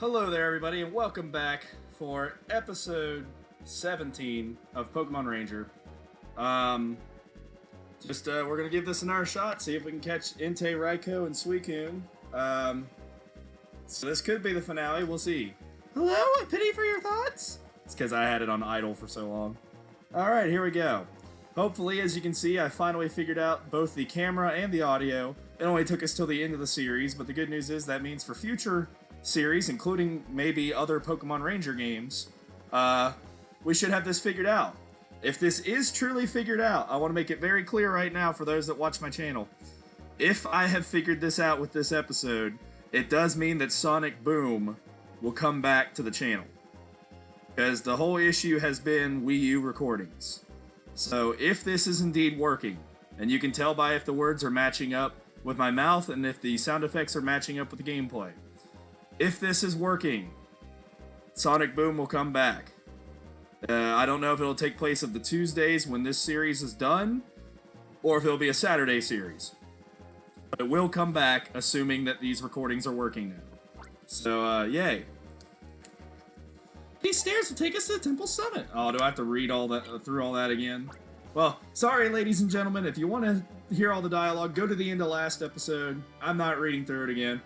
Hello there, everybody, and welcome back for episode 17 of Pokemon Ranger. We're gonna give this another shot, see if we can catch Entei, Raiko, and Suicune. So this could be the finale, we'll see. Hello, a pity for your thoughts? It's because I had it on idle for so long. Alright, here we go. Hopefully, as you can see, I finally figured out both the camera and the audio. It only took us till the end of the series, but the good news is that means for future series, including maybe other Pokemon Ranger games, we should have this figured out. If this is truly figured out, I want to make it very clear right now for those that watch my channel. If I have figured this out with this episode, it does mean that Sonic Boom will come back to the channel. Because the whole issue has been Wii U recordings. So if this is indeed working, and you can tell by if the words are matching up with my mouth and if the sound effects are matching up with the gameplay. If this is working, Sonic Boom will come back. I don't know if it'll take place of the Tuesdays when this series is done, or if it'll be a Saturday series. But it will come back, assuming that these recordings are working now. So, yay. These stairs will take us to the Temple Summit. Oh, do I have to read all that through all that again? Well, sorry, ladies and gentlemen. If you want to hear all the dialogue, go to the end of last episode. I'm not reading through it again.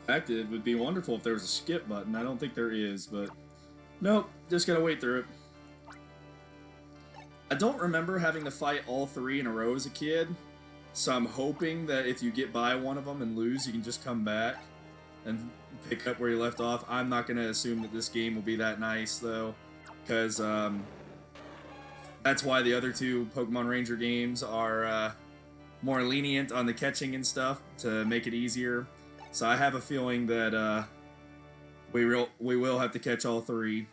In fact, it would be wonderful if there was a skip button. I don't think there is, but nope, just gotta wait through it. I don't remember having to fight all three in a row as a kid, so I'm hoping that if you get by one of them and lose, you can just come back and pick up where you left off. I'm not gonna assume that this game will be that nice, though, because that's why the other two Pokemon Ranger games are more lenient on the catching and stuff to make it easier. So I have a feeling that we will have to catch all three,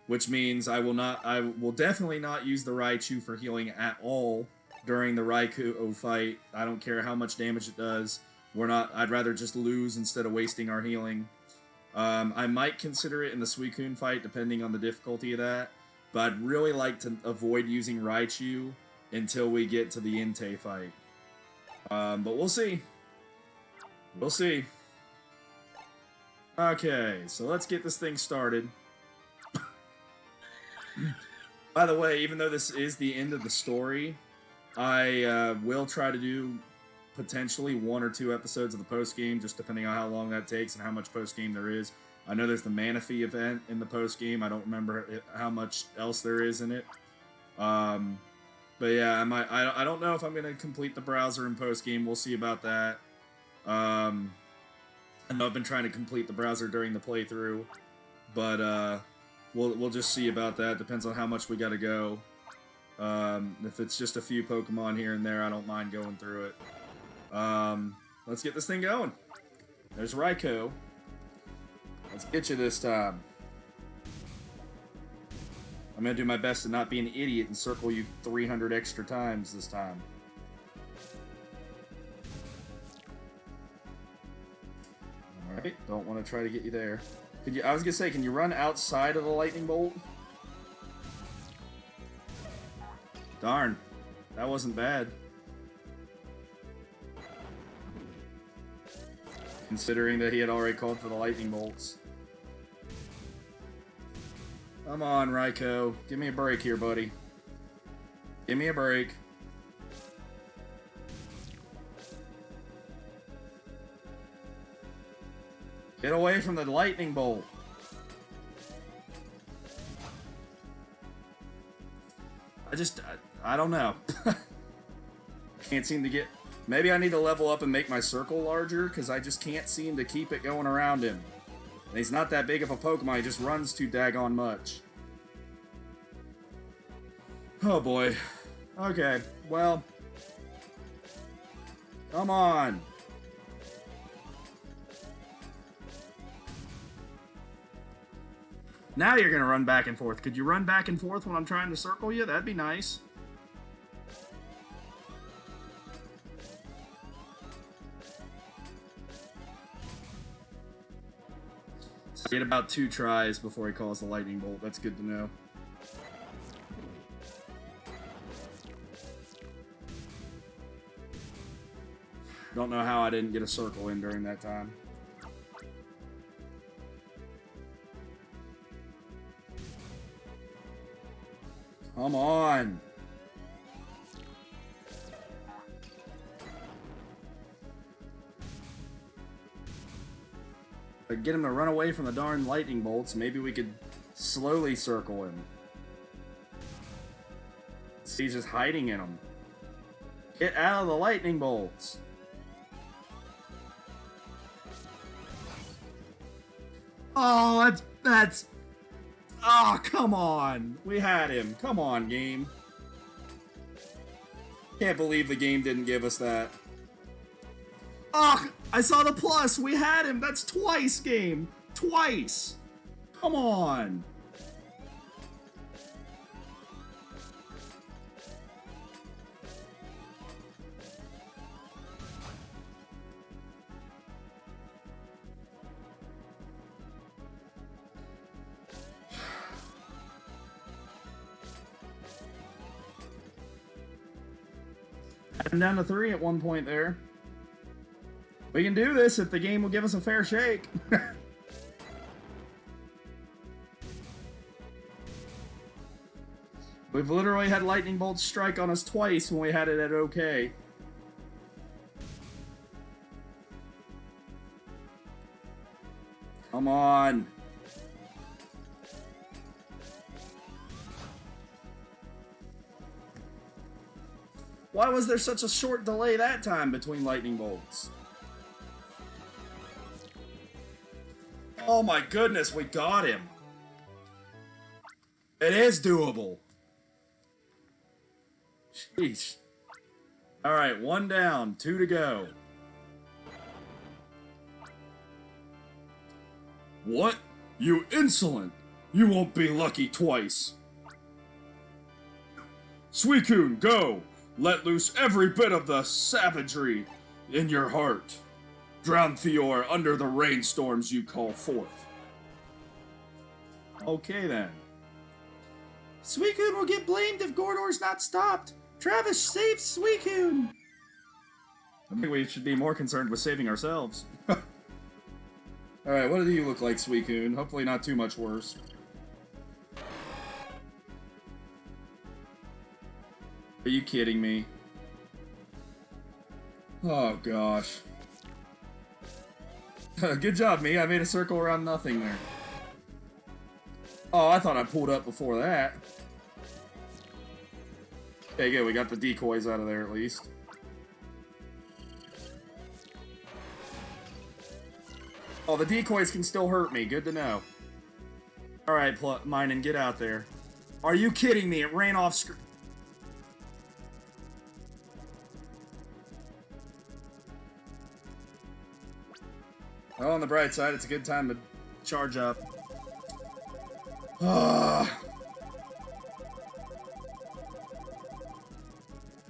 which means I will definitely not use the Raichu for healing at all during the Raiko fight. I don't care how much damage it does. I'd rather just lose instead of wasting our healing. I might consider it in the Suicune fight, depending on the difficulty of that. But I'd really like to avoid using Raichu until we get to the Entei fight. But we'll see. We'll see. Okay, so let's get this thing started. By the way, even though this is the end of the story, I will try to do potentially 1 or 2 episodes of the post-game, just depending on how long that takes and how much post-game there is. I know there's the Manaphy event in the post-game. I don't remember how much else there is in it. But yeah, I don't know if I'm going to complete the browser in post-game. We'll see about that. I know I've been trying to complete the browser during the playthrough, but we'll just see about that. Depends on how much we gotta go. If it's just a few Pokemon here and there, I don't mind going through it. Let's get this thing going. There's Raiko. Let's get you this time. I'm gonna do my best to not be an idiot and circle you 300 extra times this time. Alright, don't want to try to get you there. I was gonna say, can you run outside of the lightning bolt? Darn, that wasn't bad. Considering that he had already called for the lightning bolts. Come on, Raiko. Give me a break here, buddy. Give me a break. Get away from the lightning bolt. I don't know. Can't seem to get... Maybe I need to level up and make my circle larger, because I just can't seem to keep it going around him. And he's not that big of a Pokemon, he just runs too daggone much. Oh boy. Okay, well... Come on! Now you're gonna run back and forth. Could you run back and forth when I'm trying to circle you? That'd be nice. So get about 2 tries before he calls the lightning bolt. That's good to know. Don't know how I didn't get a circle in during that time. Come on. Get him to run away from the darn lightning bolts. Maybe we could slowly circle him. See, he's just hiding in them. Get out of the lightning bolts. Oh, that's... Oh, come on. We had him. Come on, game. Can't believe the game didn't give us that. Oh, I saw the plus. We had him. That's twice, game. Twice. Come on. I'm down to 3 at one point there. We can do this if the game will give us a fair shake. We've literally had lightning bolts strike on us twice when we had it at okay. Come on. Why was there such a short delay that time between lightning bolts? Oh my goodness, we got him. It is doable. Sheesh. Alright, 1 down, 2 to go. What? You insolent! You won't be lucky twice. Suicune, go! Let loose every bit of the savagery in your heart. Drown Theor under the rainstorms you call forth. Okay then. Suicune will get blamed if Gordor's not stopped. Travis, save Suicune! I think we should be more concerned with saving ourselves. Alright, what do you look like, Suicune? Hopefully not too much worse. Are you kidding me? Oh gosh. Good job, me. I made a circle around nothing there. Oh, I thought I pulled up before that. Okay, good. We got the decoys out of there at least. Oh, the decoys can still hurt me. Good to know. Alright, Minen, get out there. Are you kidding me? It ran off screen. Well, on the bright side, it's a good time to charge up.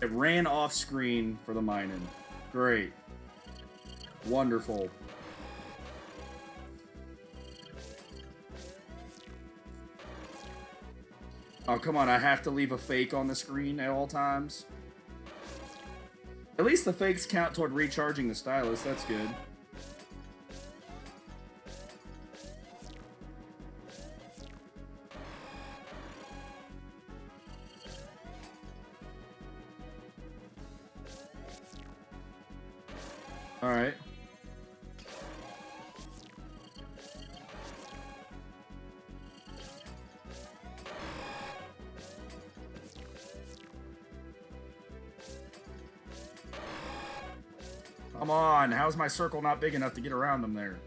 It ran off screen for the Minen. Great. Wonderful. Oh, come on, I have to leave a fake on the screen at all times. At least the fakes count toward recharging the stylus, that's good. Alright. Come on, how's my circle not big enough to get around them there?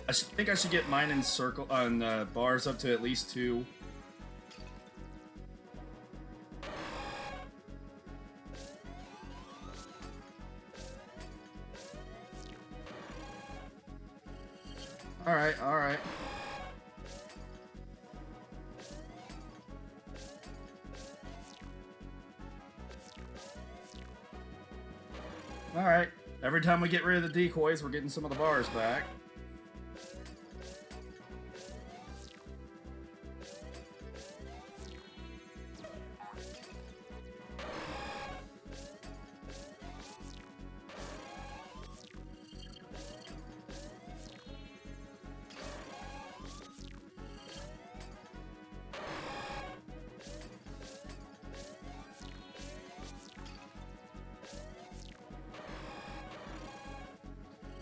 I think I should get mine in circle on bars up to at least 2. Alright, alright. Alright. Every time we get rid of the decoys, we're getting some of the bars back.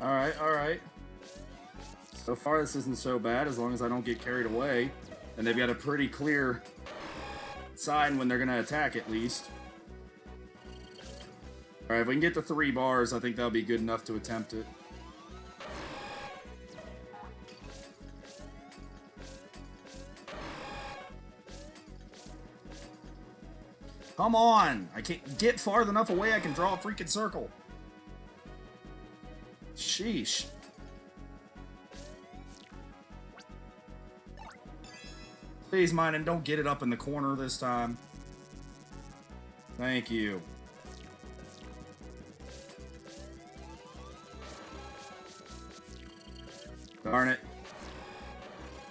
Alright, alright. So far, this isn't so bad as long as I don't get carried away. And they've got a pretty clear sign when they're going to attack, at least. Alright, if we can get to 3 bars, I think that'll be good enough to attempt it. Come on! I can't get far enough away I can draw a freaking circle. Sheesh. Please, mine, and don't get it up in the corner this time. Thank you. Darn it.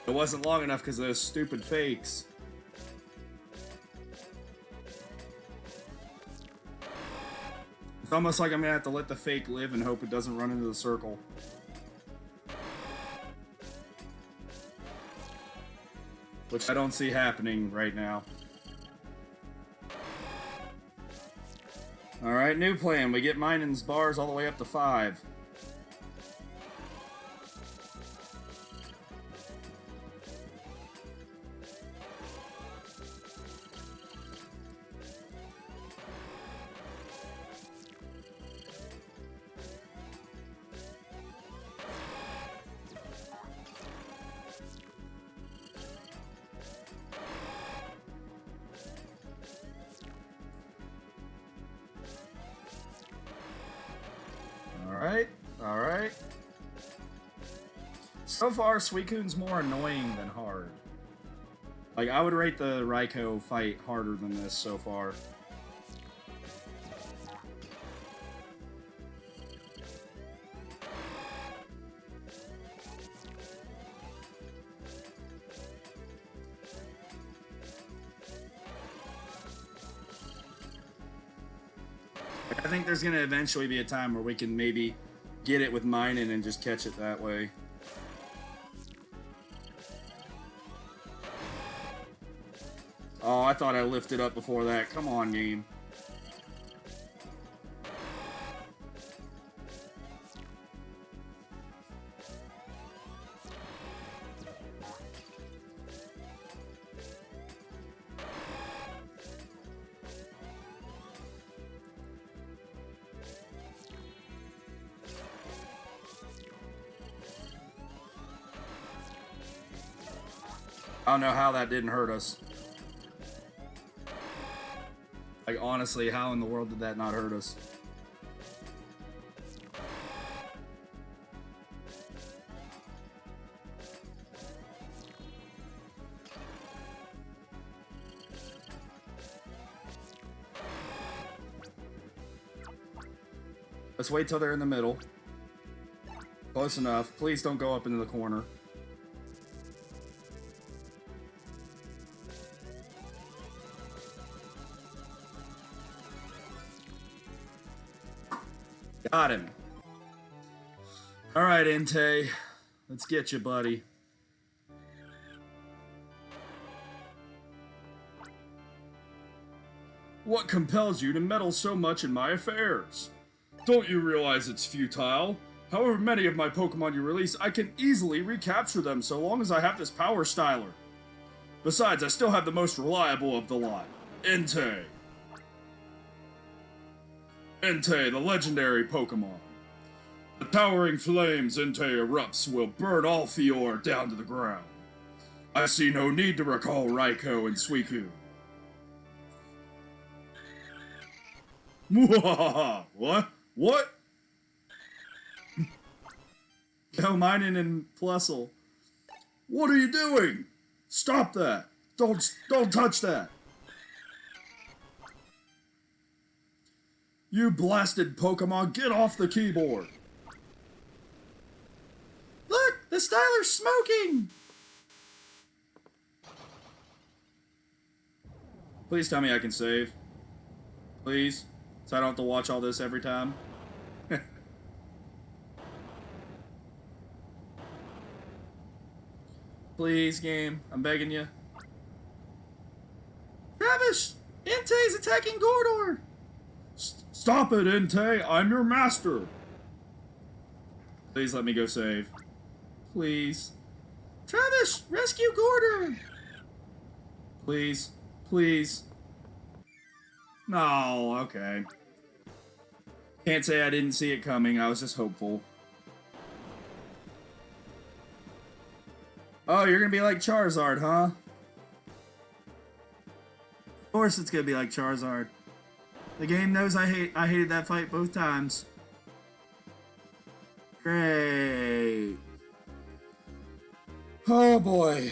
It wasn't long enough because of those stupid fakes. It's almost like I'm gonna have to let the fake live and hope it doesn't run into the circle. Which I don't see happening right now. Alright, new plan. We get Minen's bars all the way up to 5. Alright. So far, Suicune's more annoying than hard. Like, I would rate the Raiko fight harder than this so far. I think there's going to eventually be a time where we can maybe get it with Minen and just catch it that way. Oh, I thought I lifted up before that. Come on, game. I don't know how that didn't hurt us. Like, honestly, how in the world did that not hurt us? Let's wait till they're in the middle. Close enough. Please don't go up into the corner. Got him. Alright, Entei. Let's get you, buddy. What compels you to meddle so much in my affairs? Don't you realize it's futile? However many of my Pokemon you release, I can easily recapture them so long as I have this power styler. Besides, I still have the most reliable of the lot, Entei. Entei, the legendary Pokémon. The towering flames Entei erupts will burn all Fior down to the ground. I see no need to recall Raiko and Suicune. Mwahaha! What? What? Go Minen and Plusle. What are you doing? Stop that! Don't touch that! You blasted Pokemon, get off the keyboard! Look! The styler's smoking! Please tell me I can save. Please? So I don't have to watch all this every time. Please, game. I'm begging you. Travis! Entei's attacking Gordor! Stop it, Entei! I'm your master! Please let me go save. Please. Travis, rescue Gordon! Please. Please. No, okay. Can't say I didn't see it coming. I was just hopeful. Oh, you're gonna be like Charizard, huh? Of course it's gonna be like Charizard. The game knows I hated that fight both times. Great. Oh boy.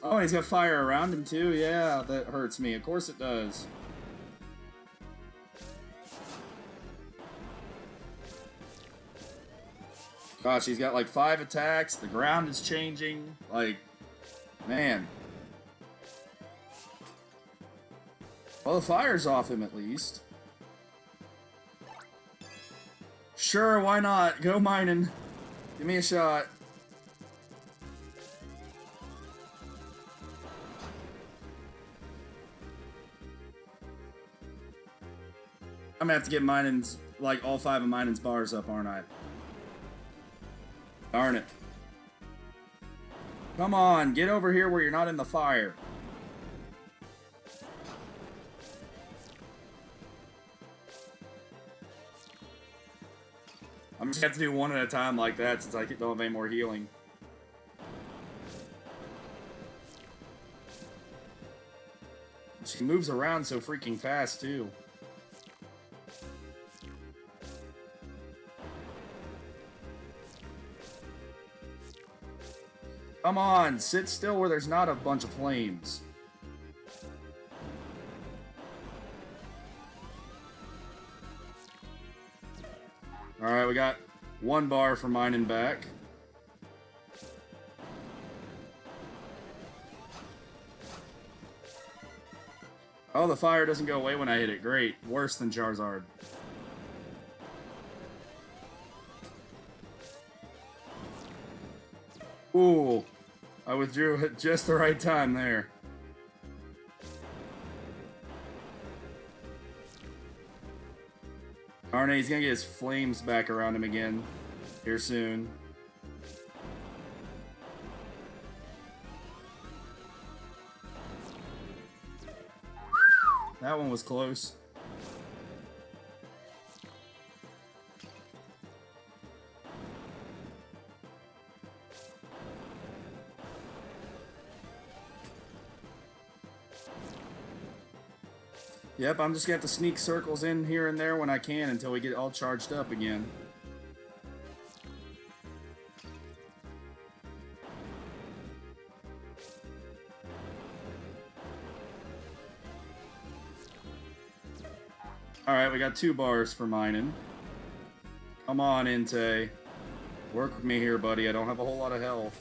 Oh, he's got fire around him too. Yeah, that hurts me. Of course it does. Gosh, he's got like 5 attacks. The ground is changing. Like, man. Well, the fire's off him at least. Sure, why not? Go mining. Give me a shot. I'm gonna have to get Mining's, like, all 5 of Mining's bars up, aren't I? Darn it. Come on, get over here where you're not in the fire. I'm just gonna have to do one at a time like that since I don't have any more healing. She moves around so freaking fast, too. Come on, sit still where there's not a bunch of flames. Alright, we got 1 bar for mining back. Oh, the fire doesn't go away when I hit it. Great. Worse than Charizard. Ooh. I withdrew at just the right time there. Darn it, he's gonna get his flames back around him again here soon. That one was close. Yep, I'm just gonna have to sneak circles in here and there when I can until we get all charged up again. Alright, we got 2 bars for mining. Come on, Entei. Work with me here, buddy. I don't have a whole lot of health.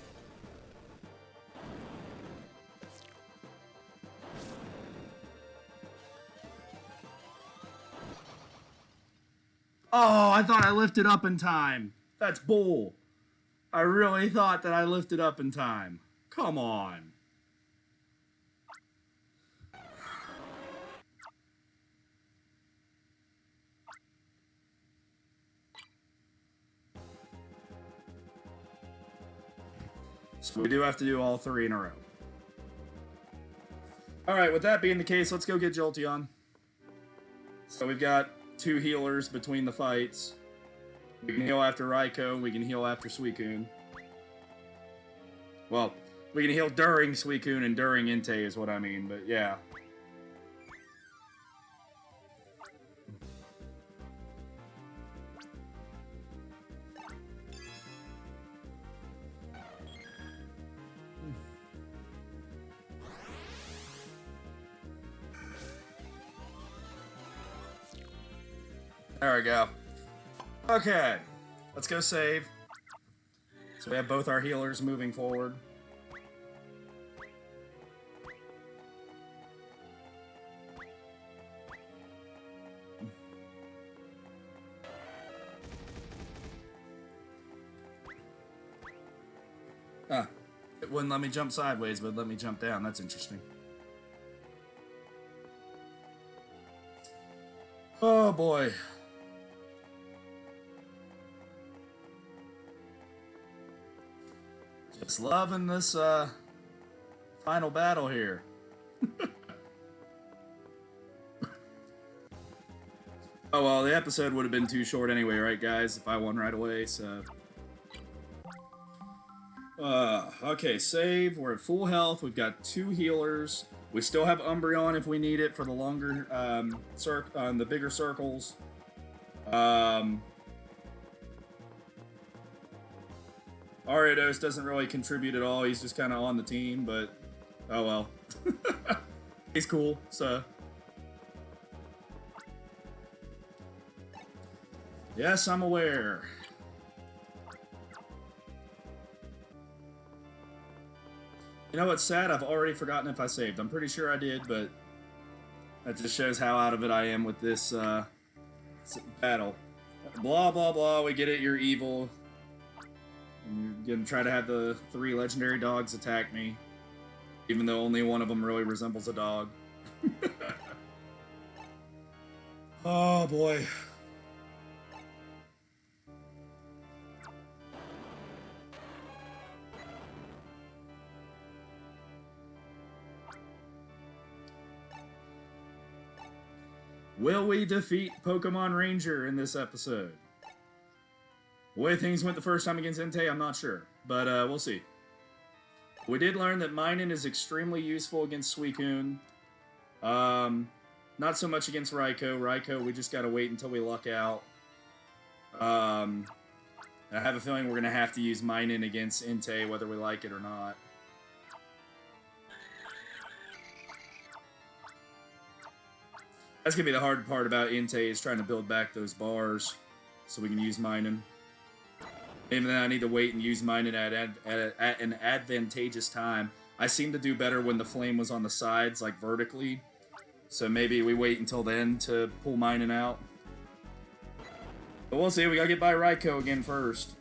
Oh, I thought I lifted up in time. That's bull. I really thought that I lifted up in time. Come on. So we do have to do all 3 in a row. Alright, with that being the case, let's go get Jolteon. So we've got 2 healers between the fights. We can heal after Raiko, we can heal after Suicune. Well, we can heal during Suicune and during Entei is what I mean, but yeah. There we go. Okay, let's go save. So we have both our healers moving forward. Ah, it wouldn't let me jump sideways, but let me jump down. That's interesting. Oh boy. Just loving this final battle here. Oh well, the episode would have been too short anyway, right guys, if I won right away, so... Okay, save. We're at full health. We've got 2 healers. We still have Umbreon if we need it for the longer, the bigger circles. Ariados doesn't really contribute at all. He's just kind of on the team, but oh well. He's cool, so. Yes, I'm aware. You know what's sad? I've already forgotten if I saved. I'm pretty sure I did, but that just shows how out of it I am with this battle. Blah, blah, blah. We get it. You're evil. And you're gonna try to have the 3 legendary dogs attack me, even though only one of them really resembles a dog. Oh, boy. Will we defeat Pokemon Ranger in this episode? The way things went the first time against Entei, I'm not sure. But we'll see. We did learn that Minun is extremely useful against Suicune. Not so much against Raiko. Raiko, we just gotta wait until we luck out. I have a feeling we're gonna have to use Minun against Entei, whether we like it or not. That's gonna be the hard part about Entei, is trying to build back those bars so we can use Minun. Even then, I need to wait and use Minun at an advantageous time. I seem to do better when the flame was on the sides, like vertically. So maybe we wait until then to pull Minun out. But we'll see. We gotta get by Raiko again first.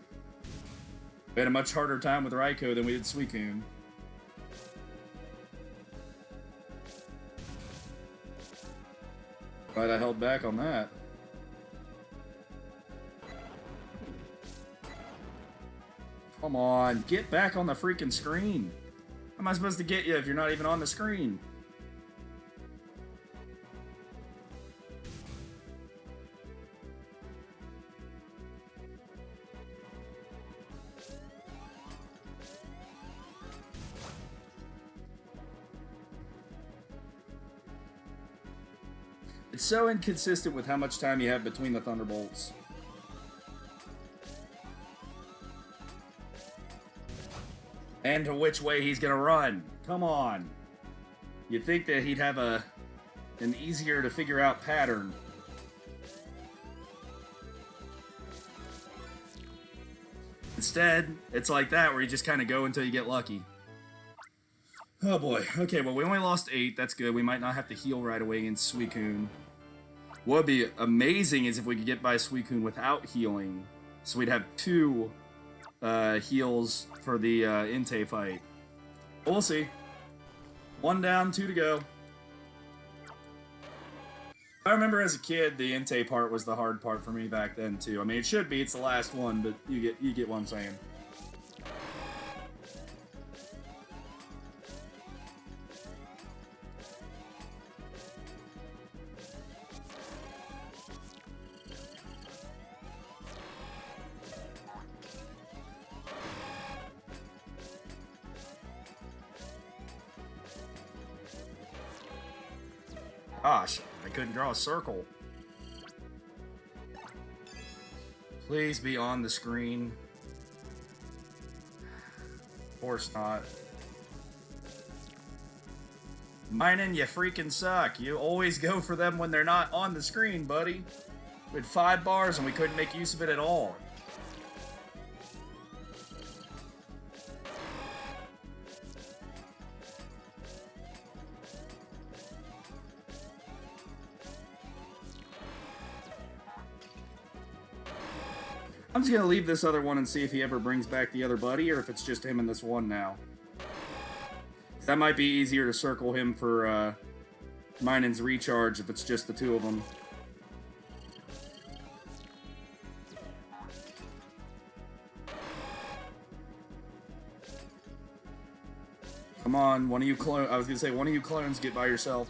We had a much harder time with Raiko than we did Suicune. Glad I held back on that. Come on, get back on the freaking screen. How am I supposed to get you if you're not even on the screen? It's so inconsistent with how much time you have between the Thunderbolts. And to which way he's gonna run. Come on. You'd think that he'd have an easier to figure out pattern. Instead, it's like that where you just kind of go until you get lucky. Oh boy. Okay, well we only lost 8. That's good. We might not have to heal right away against Suicune. What would be amazing is if we could get by Suicune without healing. So we'd have 2 heals for the Entei fight. We'll see. 1 down, 2 to go. I remember as a kid, the Entei part was the hard part for me back then too. I mean, it should be. It's the last one, but you get what I'm saying. Gosh, I couldn't draw a circle. Please be on the screen. Of course not. Minun, you freaking suck. You always go for them when they're not on the screen, buddy. We had 5 bars and we couldn't make use of it at all. I'm just gonna leave this other one and see if he ever brings back the other buddy, or if it's just him and this one now. That might be easier to circle him for Minun's recharge if it's just the 2 of them. Come on, one of you clones. I was gonna say, one of you clones get by yourself.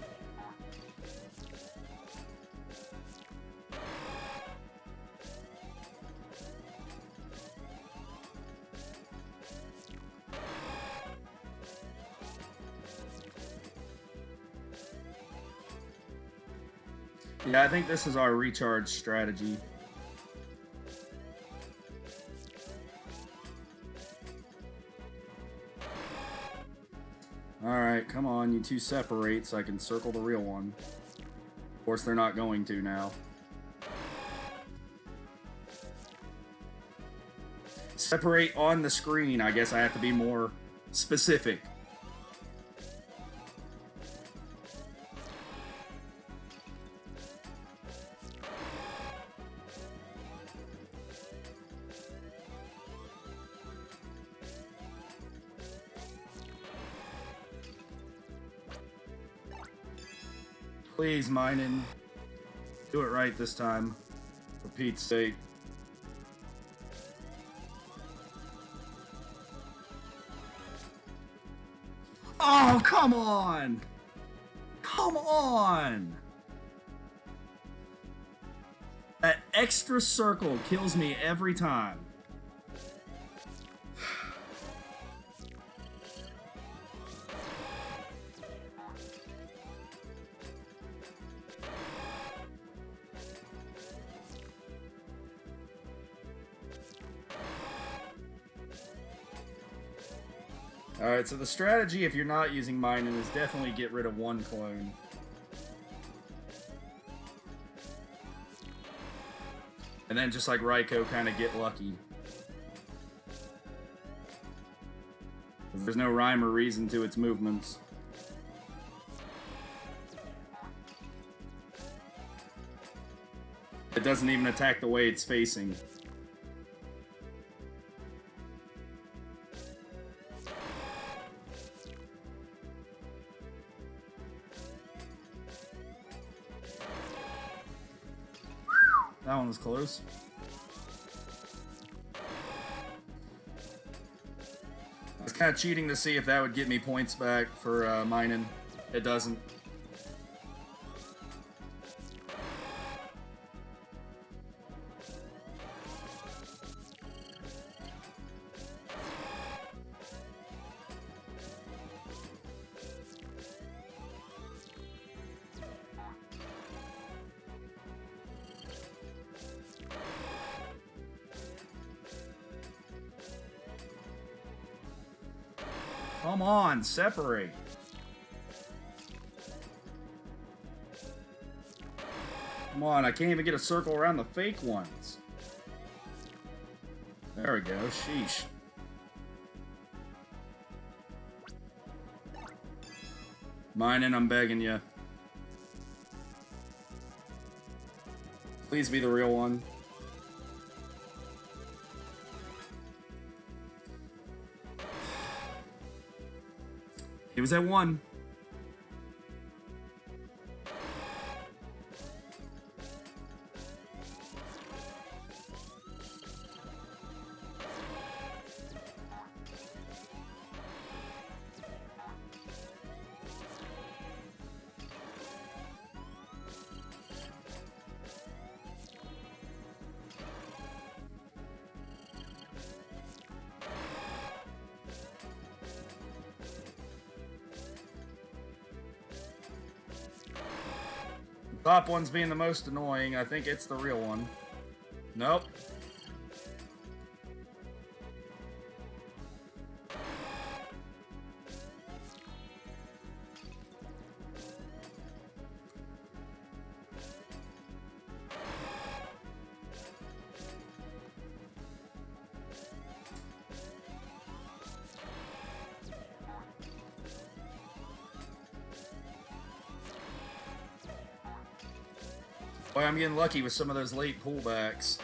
Yeah, I think this is our recharge strategy. Alright, come on, you two separate so I can circle the real one. Of course, they're not going to now. Separate on the screen. I guess I have to be more specific. Please, Minen. Do it right this time. For Pete's sake. Oh, come on! Come on! That extra circle kills me every time. Alright, so the strategy if you're not using Minen is definitely get rid of one clone. And then just like Raiko, kind of get lucky. There's no rhyme or reason to its movements. It doesn't even attack the way it's facing. That one was close. I was kind of cheating to see if that would get me points back for Minen. It doesn't. Come on, separate. Come on, I can't even get a circle around the fake ones. There we go, sheesh. Minen, I'm begging you. Please be the real one. He was at 1. Top one's being the most annoying. I think it's the real one. Nope. Boy, I'm getting lucky with some of those late pullbacks.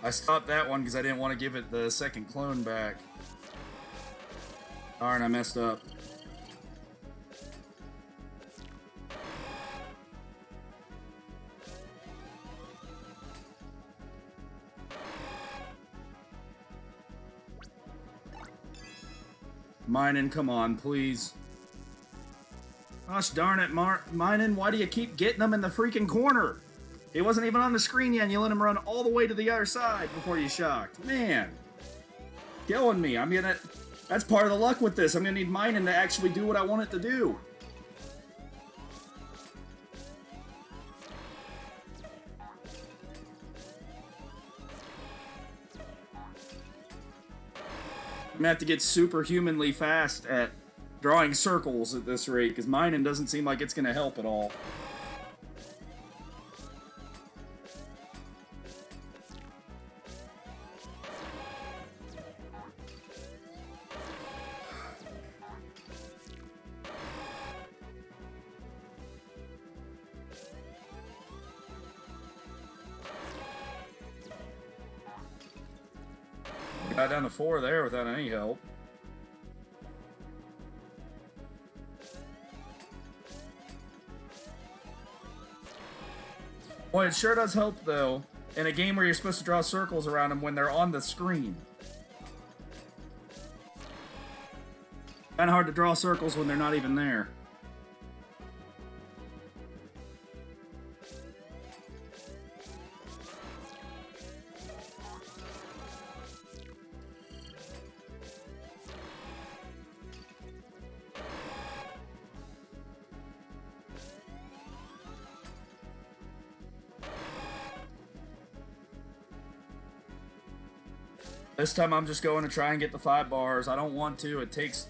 I stopped that one because I didn't want to give it the second clone back. Darn, I messed up. Minin, come on, please. Gosh darn it, Minin, why do you keep getting him in the freaking corner? He wasn't even on the screen yet, and you let him run all the way to the other side before you shocked. Man. Killing me. I'm gonna... That's part of the luck with this. I'm gonna need Minin to actually do what I want it to do. I'm gonna have to get superhumanly fast at drawing circles at this rate, because Minin doesn't seem like it's gonna help at all. Got down to 4 there without any help. Boy, it sure does help, though, in a game where you're supposed to draw circles around them when they're on the screen. Kinda hard to draw circles when they're not even there. This time I'm just going to try and get the 5 bars. I don't want to. It takes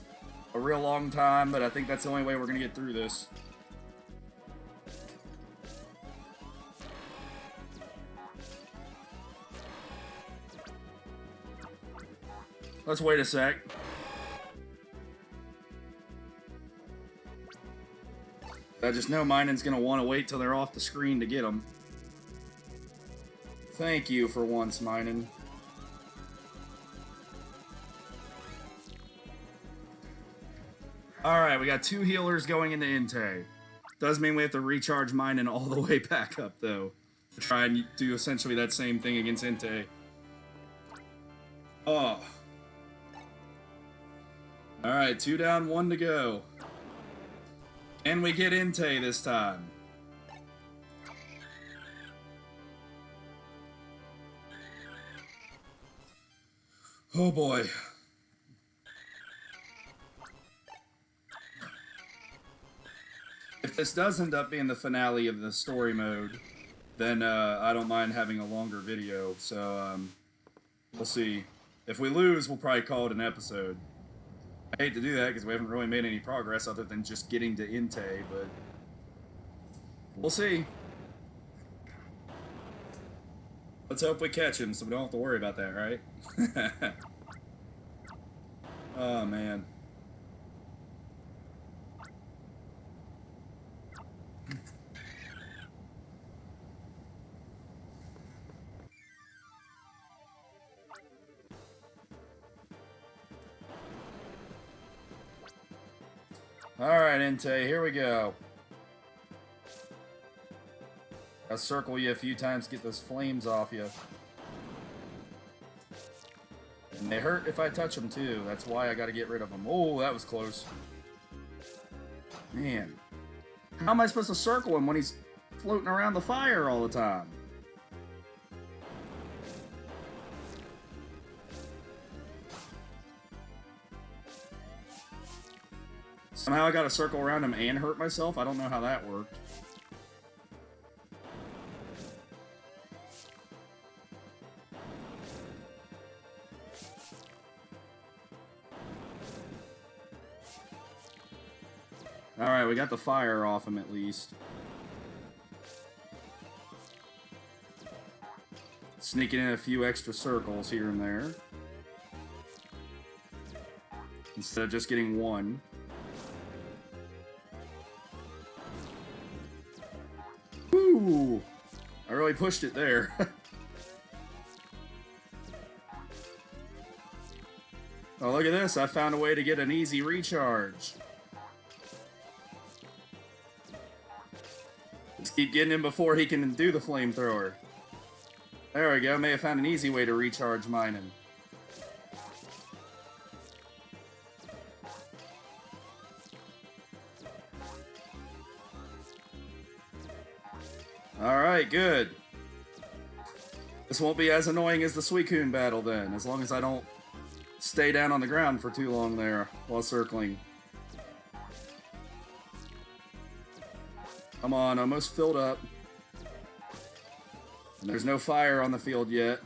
a real long time, but I think that's the only way we're going to get through this. Let's wait a sec. I just know Minin's going to want to wait till they're off the screen to get them. Thank you for once, Minin. Alright, we got 2 healers going into Entei. Does mean we have to recharge Minin all the way back up, though. To try and do essentially that same thing against Entei. Oh. Alright, 2 down, 1 to go. And we get Entei this time. Oh boy. If this does end up being the finale of the story mode, then I don't mind having a longer video, so we'll see. If we lose, we'll probably call it an episode. I hate to do that because we haven't really made any progress other than just getting to Entei, but we'll see. Let's hope we catch him so we don't have to worry about that, right? Oh, man. Alright, Entei, here we go. I'll circle you a few times to get those flames off you. And they hurt if I touch them, too. That's why I gotta get rid of them. Oh, that was close. Man. How am I supposed to circle him when he's floating around the fire all the time? Somehow I got to circle around him and hurt myself? I don't know how that worked. Alright, we got the fire off him at least. Sneaking in a few extra circles here and there. Instead of just getting one. Ooh, I really pushed it there. Oh, look at this. I found a way to get an easy recharge. Just keep getting him before he can do the flamethrower. There we go. May have found an easy way to recharge Minin. Alright, good. This won't be as annoying as the Suicune battle then, as long as I don't stay down on the ground for too long there while circling. Come on, almost filled up. And there's no fire on the field yet.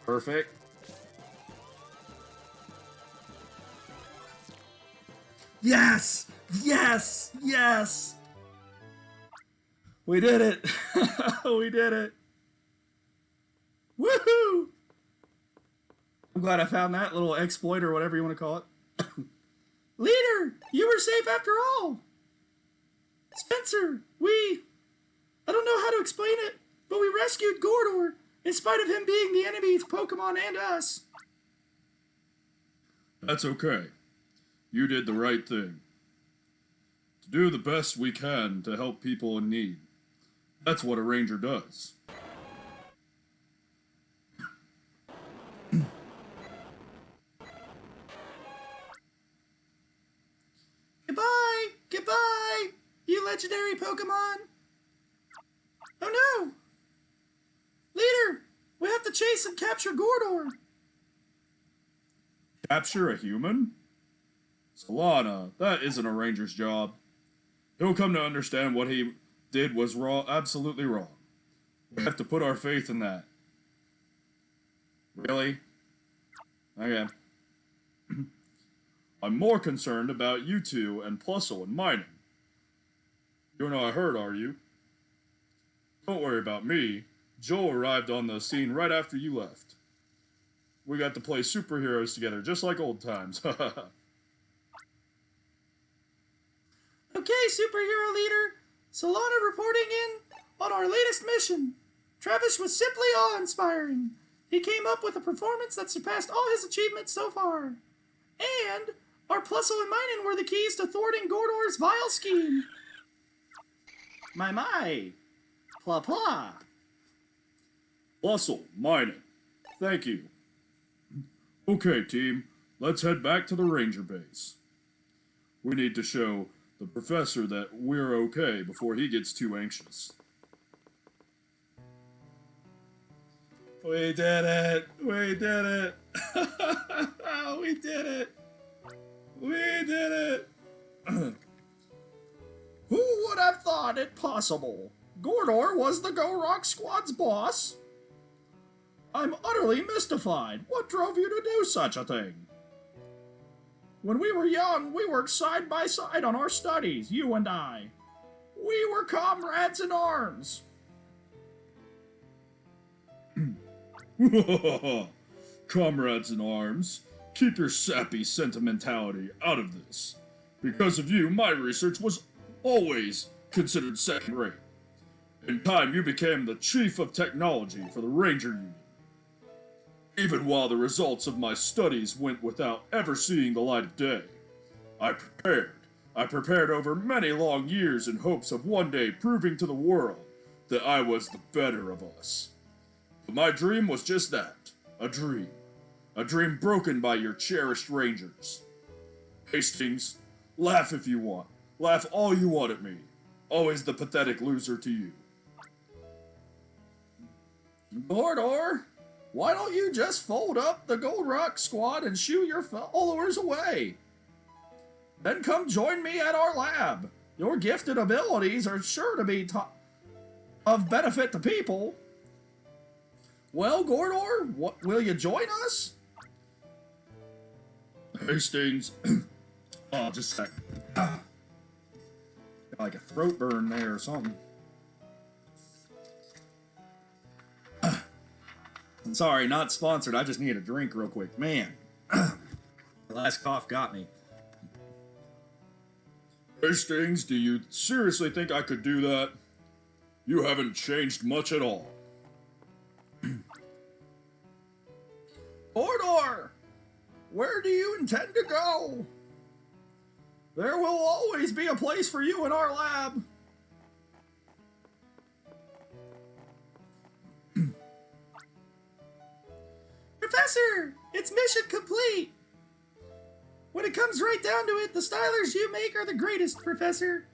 Perfect. Yes! Yes! Yes! We did it! We did it! Woohoo! I'm glad I found that little exploit or whatever you want to call it. Leader! You were safe after all! Spencer, I don't know how to explain it, but we rescued Gordor, in spite of him being the enemy to Pokémon and us. That's okay. You did the right thing. To do the best we can to help people in need. That's what a ranger does. Goodbye! Goodbye! You legendary Pokemon! Oh no! Leader! We have to chase and capture Gordor! Capture a human? Solana, that isn't a ranger's job. He'll come to understand what he did was wrong, absolutely wrong. We have to put our faith in that. Really? Okay. I'm more concerned about you two and Plusle and mining. You're not hurt, are you? Don't worry about me. Joel arrived on the scene right after you left. We got to play superheroes together, just like old times. Okay, superhero leader. Solana reporting in on our latest mission. Travis was simply awe-inspiring. He came up with a performance that surpassed all his achievements so far. And our Plusle and Minun were the keys to thwarting Gordor's vile scheme. My. Pla pla. Plusle, mining. Thank you. Okay, team. Let's head back to the ranger base. We need to show the professor that we're okay before he gets too anxious. We did it! We did it! We did it! We did it! Who would have thought it possible? Gordor was the Go Rock Squad's boss? I'm utterly mystified. What drove you to do such a thing? When we were young, we worked side by side on our studies, you and I. We were comrades in arms. Comrades in arms, keep your sappy sentimentality out of this. Because of you, my research was always considered second rate. In time, you became the chief of technology for the Ranger Union. Even while the results of my studies went without ever seeing the light of day, I prepared. I prepared over many long years in hopes of one day proving to the world that I was the better of us. But my dream was just that, a dream. A dream broken by your cherished rangers. Hastings, laugh if you want. Laugh all you want at me. Always the pathetic loser to you. Gordor, why don't you just fold up the Gold Rock Squad and shoo your followers away? Then come join me at our lab. Your gifted abilities are sure to be of benefit to people. Well, Gordor, will you join us? Hastings. Oh, just a sec. Got like a throat burn there or something. I'm sorry, not sponsored. I just need a drink real quick. Man, the last cough got me. Hastings, do you seriously think I could do that? You haven't changed much at all. Gordor, where do you intend to go? There will always be a place for you in our lab. Professor, it's mission complete. When it comes right down to it, the stylers you make are the greatest, Professor.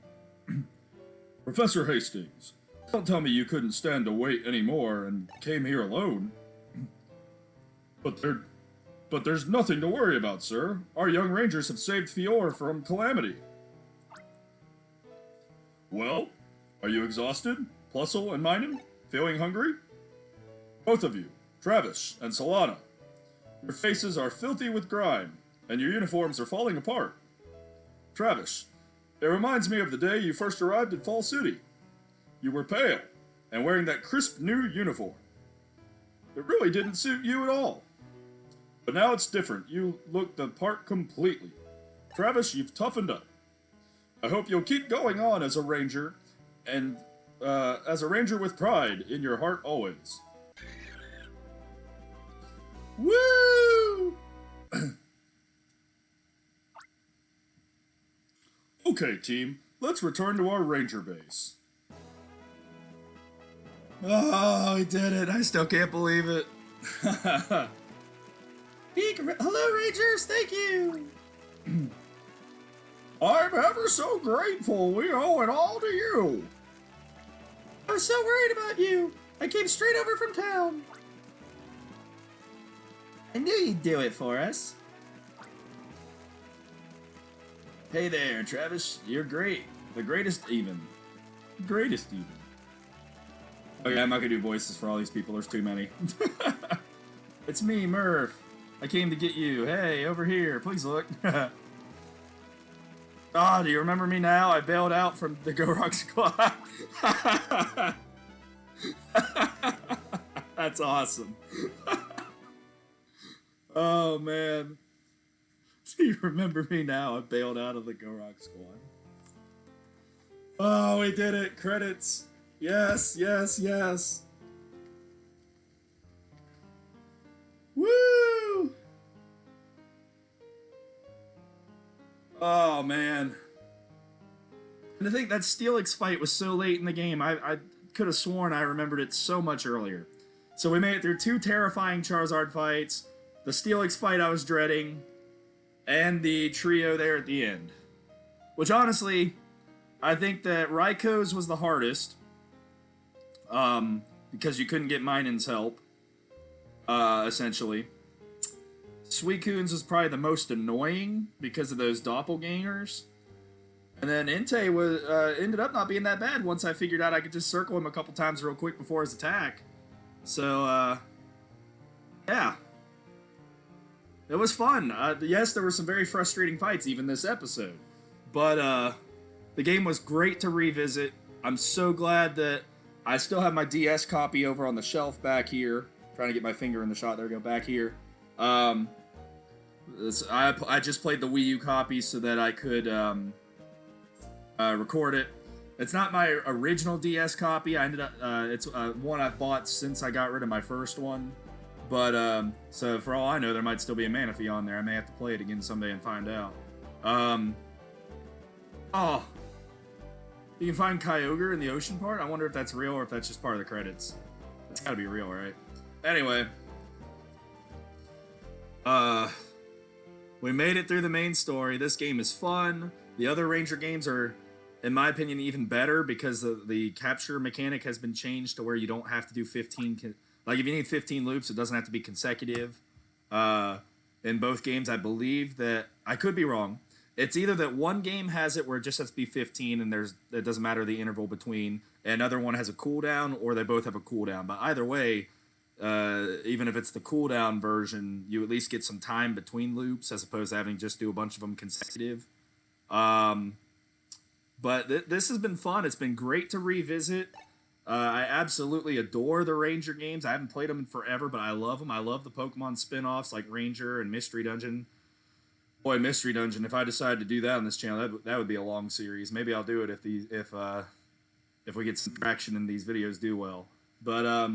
Professor Hastings, don't tell me you couldn't stand to wait anymore and came here alone. But there's nothing to worry about, sir. Our young rangers have saved Fior from calamity. Well, are you exhausted? Plusle and Minen? Feeling hungry? Both of you, Travis and Solana. Your faces are filthy with grime, and your uniforms are falling apart. Travis, it reminds me of the day you first arrived at Fall City. You were pale, and wearing that crisp new uniform. It really didn't suit you at all. But now it's different. You look the part completely. Travis, you've toughened up. I hope you'll keep going on as a ranger, and as a ranger with pride in your heart always. Woo! Okay, team, let's return to our ranger base. Oh, we did it. I still can't believe it. Hello, Rangers. Thank you. I'm ever so grateful. We owe it all to you. I was so worried about you. I came straight over from town. I knew you'd do it for us. Hey there, Travis. You're great. The greatest even. Greatest even. Okay, I'm not gonna do voices for all these people. There's too many. It's me, Murph. I came to get you. Hey, over here. Please look. Ah, do you remember me now? I bailed out from the Go Rock Squad. That's awesome. Oh, man. Do you remember me now? I bailed out of the Go Rock Squad. Oh, we did it. Credits. Yes, yes, yes. Woo! Oh, man. And I think that Steelix fight was so late in the game. I could have sworn I remembered it so much earlier. So we made it through 2 terrifying Charizard fights, the Steelix fight I was dreading, and the trio there at the end. Which, honestly, I think that Raiko's was the hardest. Because you couldn't get Minen's help. Essentially. Suicune's was probably the most annoying because of those doppelgangers. And then Entei was ended up not being that bad once I figured out I could just circle him a couple times real quick before his attack. So, yeah. It was fun. Yes, there were some very frustrating fights even this episode. But, the game was great to revisit. I'm so glad that I still have my DS copy over on the shelf back here. Trying to get my finger in the shot. There we go, back here. I just played the Wii U copy so that I could record it. It's not my original DS copy. I ended up it's one I've bought since I got rid of my first one. But so for all I know, there might still be a Manaphy on there. I may have to play it again someday and find out. Oh, you can find Kyogre in the ocean part. I wonder if that's real or if that's just part of the credits. It's got to be real, right? Anyway, we made it through the main story. This game is fun. The other Ranger games are, in my opinion, even better because the capture mechanic has been changed to where you don't have to do 15. Like, if you need 15 loops, it doesn't have to be consecutive. In both games, I believe that, I could be wrong. It's either that one game has it where it just has to be 15 and it doesn't matter the interval between, and another one has a cooldown, or they both have a cooldown. But either way, even if it's the cooldown version, you at least get some time between loops as opposed to having just do a bunch of them consecutive. But this has been fun. It's been great to revisit. I absolutely adore the Ranger games. I haven't played them in forever, but I love them. I love the Pokemon spin-offs like Ranger and Mystery Dungeon. Boy, Mystery Dungeon, if I decide to do that on this channel, that would be a long series. Maybe I'll do it if we get some traction and these videos do well. But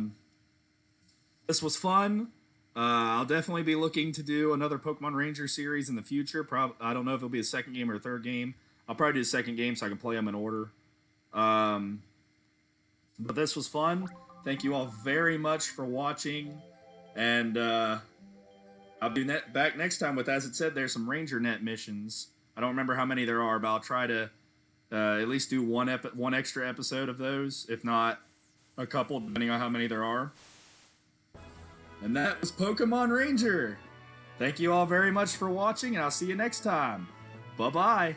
this was fun. I'll definitely be looking to do another Pokemon Ranger series in the future. I don't know if it'll be a second game or a third game. I'll probably do a second game so I can play them in order. But this was fun. Thank you all very much for watching. And I'll be back next time with, as it said, there's some Ranger Net missions. I don't remember how many there are, but I'll try to at least do one extra episode of those, if not a couple, depending on how many there are. And that was Pokemon Ranger. Thank you all very much for watching, and I'll see you next time. Bye-bye.